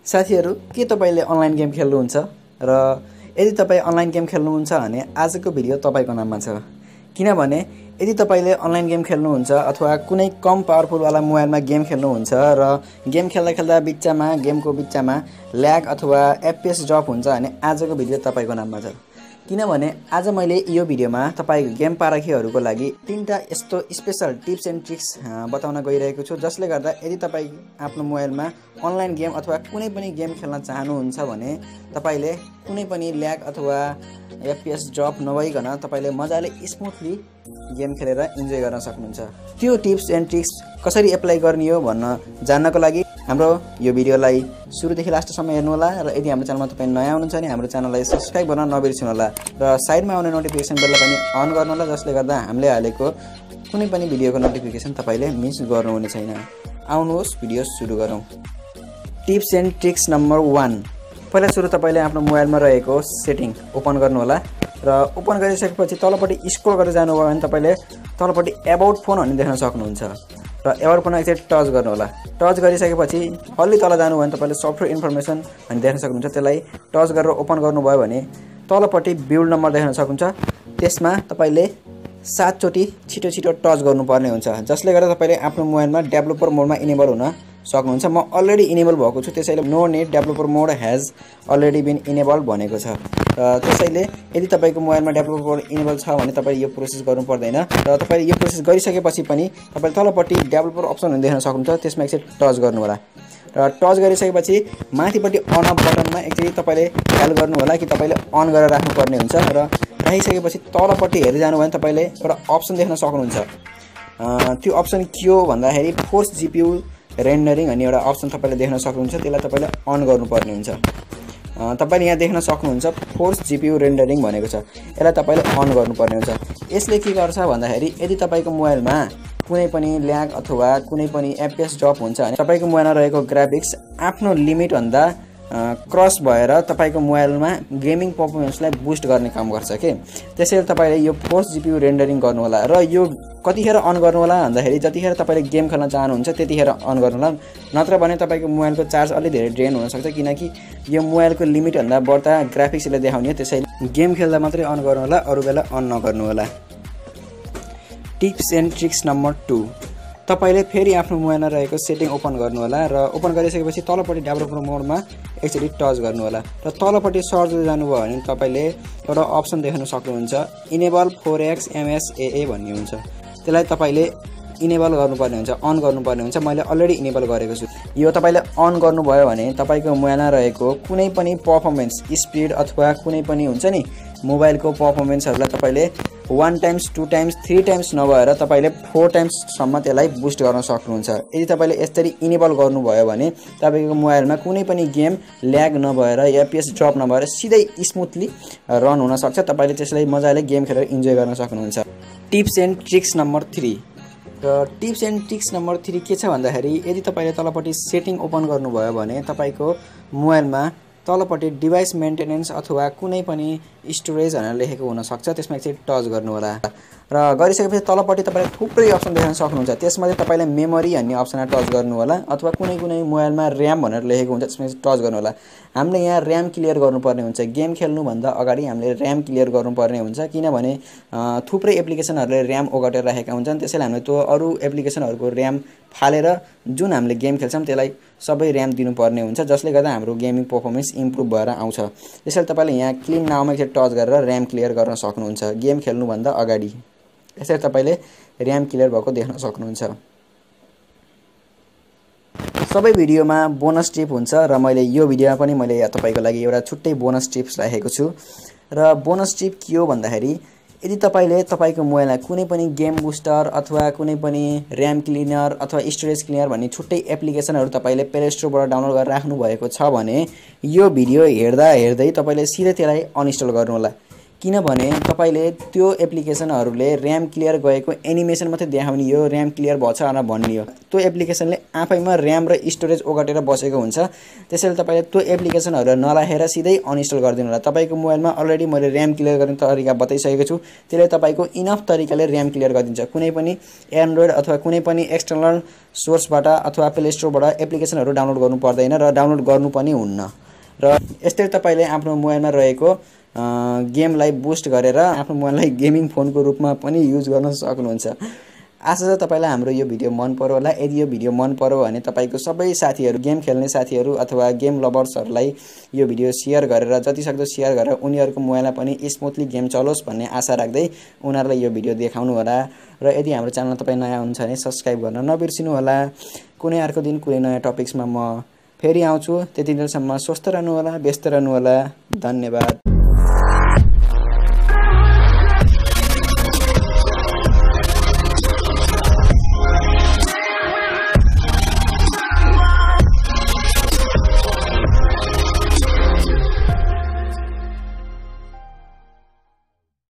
साथीहरु के तपाईले अनलाइन गेम खेल्नुहुन्छ र यदि तपाई अनलाइन गेम खेल्नुहुन्छ भने आजको भिडियो तपाईको नाममा छ किनभने यदि तपाईले अनलाइन गेम खेल्नुहुन्छ अथवा कुनै कम पावरफुल वाला मोबाइलमा गेम खेल्नुहुन्छ र गेम खेल्दा खेल्दा बिचमा गेमको बिचमा ल्याग अथवा एफपीएस ड्रप हुन्छ भने आजको भिडियो तपाईको नाममा छ किनभने आज मैले यो भिडियोमा तपाईको गेम पारखीहरुको लागि तीनटा यस्तो स्पेशल टिप्स एन्ड ट्रिक्स बताउन गइरहेको छु जसले गर्दा यदि तपाई आफ्नो मोबाइलमा अनलाइन गेम अथवा कुनै पनि गेम खेल्न चाहनुहुन्छ भने तपाईले कुनै पनि ल्याग अथवा एफपीएस ड्रप नभइकन तपाईले मजाले स्मुथली गेम खेलेर इन्जोय गर्न सक्नुहुन्छ त्यो टिप्स एन्ड ट्रिक्स कसरी एप्लाई गर्ने हो भन्न जान्नको लागि हाम्रो यो भिडियोलाई सुरुदेखि लास्टसम्म हेर्नु होला र यदि हाम्रो च्यानलमा तपाई नयाँ हुनुहुन्छ भने हाम्रो च्यानललाई सब्स्क्राइब गर्न नबिर्सनु होला र साइडमा आउने नोटिफिकेसन बेललाई पनि अन गर्नु होला जसले गर्दा हामीले हालेको कुनै पनि भिडियोको नोटिफिकेसन तपाईले मिस गर्नुहुने छैन आउनुहोस् भिडियो सुरु गरौँ टिप्स एन्ड ट्रिक्स नम्बर 1 पहिला सुरु तपाईले आफ्नो मोबाइलमा रहेको सेटिङ ओपन गर्नु होला र ओपन गरिसकेपछि तलपट्टि स्क्रोल गरेर जानुभयो भने तपाईले तलपट्टि अबाउट फोन भन्ने देख्न सक्नुहुन्छ र अबाउट फोनमा एकचोटि टच गर्नु होला टच गरिसकेपछि हल्ली तल जानुभयो भने तपाईले सफ्टवेयर इन्फर्मेसन भन्ने देख्न सक्नुहुन्छ त्यसलाई टच गरेर ओपन गर्नुभयो भने तलपट्टि बिल्ड नम्बर देख्न सक्नुहुन्छ त्यसमा तपाईले 7 चोटी छिटो छिटो टच गर्नुपर्ने हुन्छ जसले गर्दा तपाईले आफ्नो मोबाइलमा डेभलपर मोडमा इनेबल हुन सक्नुहुन्छ म अलरेडी इनेबल भएको छु त्यसैले no need developer mode has already been enable भनेको छ र त्यसैले यदि तपाईको मोबाइलमा डेभलपर मोड इनेबल छ भने तपाईले यो प्रोसेस गर्नु पर्दैन र तपाईले यो प्रोसेस गरिसकेपछि पनि तपाईले तलपट्टि डेभलपर अप्सन देख्न सक्नुहुन्छ त्यसमा एकचोटि टच गर्नु होला र टच गरिसकेपछि माथिपट्टि अन अफ बटनमा एकचोटि तपाईले ख्याल गर्नु होला कि तपाईले अन गरेर राख्नु पर्ने हुन्छ र राखिसकेपछि तलपट्टि हेरि जानु भने तपाईले एउटा अप्सन देख्न सक्नुहुन्छ त्यो अप्सन के हो भन्दाखेरि फोर्स जीपीयू रेन्डरिङ भन्ने एउटा अप्सन तपाईले देख्न सक्नुहुन्छ त्यसलाई तपाईले अन गर्नुपर्ने हुन्छ तपाईले यहाँ देख्न सक्नुहुन्छ फोर्स जीपीयू रेन्डरिङ भनेको छ यसलाई तपाईले अन गर्नुपर्ने हुन्छ यसले के गर्छ भन्दाखेरि यदि तपाईको मोबाइलमा कुनै पनि ल्याग अथवा कुनै पनि एफपीएस ड्रप हुन्छ भने तपाईको मोबाइलमा रहेको ग्राफिक्स आफ्नो लिमिट भन्दा क्रस भएर तपाईको मोबाइलमा गेमिङ परफर्मेन्सलाई बुस्ट गर्ने काम गर्छ के त्यसैले तपाईले यो फोर्स जीपीयू रेन्डरिङ गर्नु होला र यो कतिखेर अन गर्नु होला भन्दाखेरि जतिखेर तपाईले गेम खेल्न चाहनुहुन्छ त्यतिखेर अन गर्नु होला नत्र भने तपाईको मोबाइलको चार्ज अलि धेरै ड्रेन हुन सक्छ किनकि यो मोबाइलको लिमिट भन्दा बढ्ता ग्राफिक्सले देखाउने त्यसैले गेम खेल्दा मात्रै अन गर्नु होला अरु बेला अन नगर्नु होला टिप्स एन्ड ट्रिक्स नम्बर 2 तपाईले फेरि आफ्नो मोबाइलमा रहेको सेटिङ ओपन गर्नु होला र ओपन गरिसकेपछि तलपट्टि डेभलपर मोडमा एकचोटि टच गर्नु होला र तलपट्टि सर्च गर्नुभयो भने तपाईले एउटा अप्सन देख्न सक्नुहुन्छ इनेबल 4x MSAA भन्ने हुन्छ त्यसलाई तपाईले इनेबल गर्नुपर्ने हुन्छ अन गर्नुपर्ने हुन्छ मैले अलरेडी इनेबल गरेको छु यो तपाईले अन गर्नुभयो भने तपाईको मोबाइलमा रहेको कुनै पनि परफर्मेन्स स्पिड अथवा कुनै पनि हुन्छ नि मोबाइलको परफर्मेन्सहरुलाई तपाईले 1 टाइम्स 2 टाइम्स 3 टाइम्स नभएर तपाईले 4 टाइम्स सम्म त्यसलाई बुस्ट गर्न सक्नुहुन्छ यदि तपाईले यसरी इनेबल गर्नुभयो भने तपाईको मोबाइलमा कुनै पनि गेम ल्याग नभएर एफपीएस ड्रप नभएर सिधै स्मुथली रन हुन सक्छ तपाईले त्यसलाई मजाले गेम खेलेर इन्जोय गर्न सक्नुहुन्छ टिप्स एन्ड ट्रिक्स नम्बर 3 र टिप्स एन्ड ट्रिक्स नम्बर 3 के छ भन्दाखेरि यदि तपाईले तलपट्टि सेटिङ ओपन गर्नुभयो भने तपाईको मोबाइलमा तलपट्टि डिभाइस मेन्टेनेन्स अथवा कुनै पनि स्टोरेज भनेर लेखेको हुन सक्छ त्यसमा एकचोटि टच गर्नु होला र गरिसकेपछि तलपट्टि तपाईले थुप्रै अप्सन देख्न सक्नुहुन्छ त्यसमा तपाईले मेमोरी भन्ने अप्सनमा टच गर्नु होला अथवा कुनै कुनै मोबाइलमा र्याम भनेर लेखेको हुन्छ त्यसमा टच गर्नु होला हामीले यहाँ र्याम क्लियर गर्नुपर्ने हुन्छ गेम खेल्नु भन्दा अगाडि हामीले र्याम क्लियर गर्नुपर्ने हुन्छ किनभने थुप्रै एप्लिकेसनहरुले र्याम ओगटेर राखेका हुन्छन् त्यसैले हामीले त्यो अरु एप्लिकेसनहरुको र्याम फालेर जुन हामीले गेम खेल्छौं त्यसलाई सबै र्याम दिनुपर्ने हुन्छ जसले गर्दा हाम्रो गेमिङ परफर्मेन्स इम्प्रुभ भएर आउँछ त्यसैले तपाईले यहाँ क्लीन नाउमा एकचोटि टच गरेर र्याम क्लियर गर्न सक्नुहुन्छ गेम खेल्नु भन्दा अगाडि यसरी तपाईले र्याम क्लियर भएको देख्न सक्नुहुन्छ सबै भिडियोमा बोनस टिप हुन्छ र मैले यो भिडियोमा पनि मैले तपाईको लागि एउटा छुट्टै बोनस टिप्स राखेको छु र बोनस टिप के हो भन्दाखेरि यदि तपाईले तपाईको मोबाइलमा कुनै पनि गेम बुस्टर अथवा कुनै पनि र्याम क्लिनर अथवा स्टोरेज क्लिनर भन्ने छुट्टै एप्लिकेसनहरु तपाईले प्ले स्टोरबाट डाउनलोड गरेर राख्नु भएको छ भने यो भिडियो हेर्दै तपाईले सिधै त्यसलाई अनइन्स्टल गर्नु होला किनभने तपाईले त्यो एप्लिकेसनहरुले र्याम क्लियर गएको एनिमेसन मात्रै देखाउने हो, र्याम क्लियर भछ भनेर भन्ने हो। त्यो एप्लिकेसनले आफैमा र्याम र स्टोरेज ओगटेर बसेको हुन्छ। त्यसैले तपाईले त्यो एप्लिकेसनहरु नराखेर सिधै अनइन्स्टल गरिदिनु होला। तपाईको मोबाइलमा अलरेडी मैले र्याम क्लियर गर्ने तरिका बताइसकेको छु। त्यसले तपाईको इनफ तरिकाले र्याम क्लियर गरिदिन्छ। कुनै पनि एन्ड्रोइड अथवा कुनै पनि एक्सटर्नल सोर्सबाट अथवा प्ले स्टोरबाट एप्लिकेसनहरु डाउनलोड गर्नु पर्दैन र डाउनलोड गर्नु पनि हुन्न। र यस्तै तपाईले आफ्नो मोबाइलमा रहेको गेमलाई बुस्ट गरेर आफ्नो मोबाइललाई गेमिङ फोनको रूपमा पनि युज गर्न सक्नुहुन्छ। आशा छ तपाईलाई हाम्रो यो भिडियो मन पर्यो होला। यदि यो भिडियो मन पर्यो भने तपाईको सबै साथीहरु, गेम खेल्ने साथीहरु अथवा गेम लभर्सहरुलाई यो भिडियो शेयर गरेर जतिसक्दो शेयर गरेर उनीहरुको मोबाइलमा पनि स्मुथली गेम चलोस् भन्ने आशा राख्दै उनीहरुलाई यो भिडियो देखाउनु होला। र यदि हाम्रो च्यानलमा तपाई नयाँ हुनुहुन्छ भने सब्स्क्राइब गर्न नबिर्सिनु होला। कुनै अर्को दिन कुनै नयाँ टपिक्समा म फेरि आउँछु। त्यतिन्जेलसम्म स्वस्थ रहनु होला, व्यस्त रहनु होला। धन्यवाद।